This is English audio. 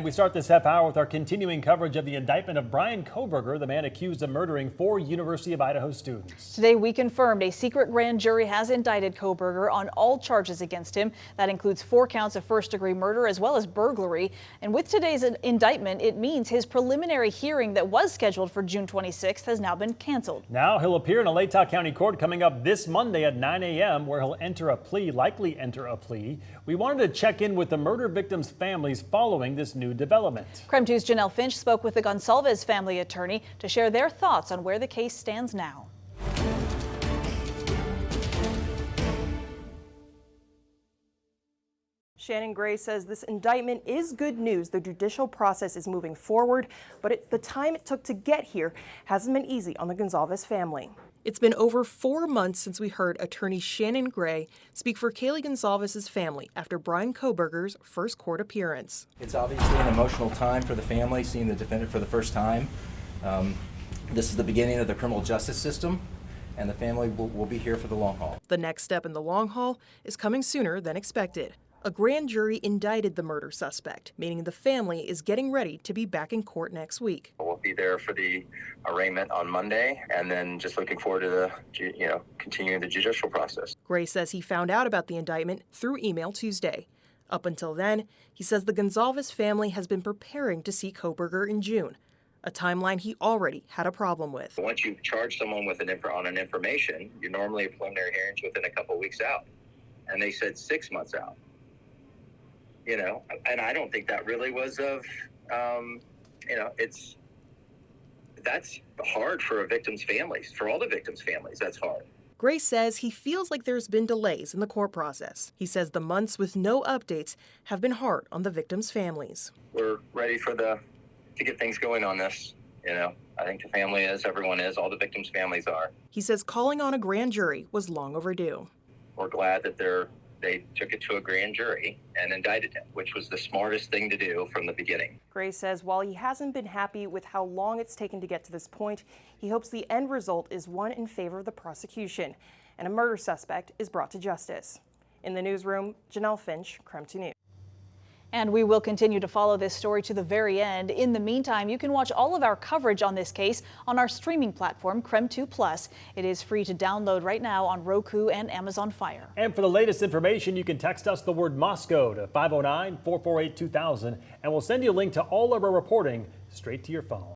We start this half hour with our continuing coverage of the indictment of Bryan Kohberger, the man accused of murdering 4 University of Idaho students. Today we confirmed a secret grand jury has indicted Kohberger on all charges against him. That includes 4 counts of first-degree murder as well as burglary. And with today's indictment, it means his preliminary hearing that was scheduled for June 26th has now been canceled. Now he'll appear in a Latah County court coming up this Monday at 9 a.m. where he'll likely enter a plea. We wanted to check in with the murder victims' families following this new development. KREM 2's Janelle Finch spoke with the Goncalves family attorney to share their thoughts on where the case stands now. Shanon Gray says this indictment is good news. The judicial process is moving forward, but the time it took to get here hasn't been easy on the Goncalves family. It's been over 4 months since we heard attorney Shanon Gray speak for Kaylee Goncalves' family after Bryan Kohberger's first court appearance. It's obviously an emotional time for the family, seeing the defendant for the first time. This is the beginning of the criminal justice system, and the family will be here for the long haul. The next step in the long haul is coming sooner than expected. A grand jury indicted the murder suspect, meaning the family is getting ready to be back in court next week. We'll be there for the arraignment on Monday, and then just looking forward to continuing the judicial process. Gray says he found out about the indictment through email Tuesday. Up until then, he says the Goncalves family has been preparing to see Kohberger in June, a timeline he already had a problem with. Once you charge someone with on an information, you're normally a preliminary hearings within a couple weeks out, and they said 6 months out. And I don't think that really was that's hard for a victim's families, for all the victims' families, that's hard. Gray says he feels like there's been delays in the court process. He says the months with no updates have been hard on the victims' families. We're ready to get things going on this. I think the family is, everyone is, all the victims' families are. He says calling on a grand jury was long overdue. We're glad that they took it to a grand jury and indicted him, which was the smartest thing to do from the beginning. Gray says while he hasn't been happy with how long it's taken to get to this point, he hopes the end result is one in favor of the prosecution and a murder suspect is brought to justice. In the newsroom, Janelle Finch, KREM 2 News. And we will continue to follow this story to the very end. In the meantime, you can watch all of our coverage on this case on our streaming platform, KREM 2+. It is free to download right now on Roku and Amazon Fire. And for the latest information, you can text us the word Moscow to 509-448-2000, and we'll send you a link to all of our reporting straight to your phone.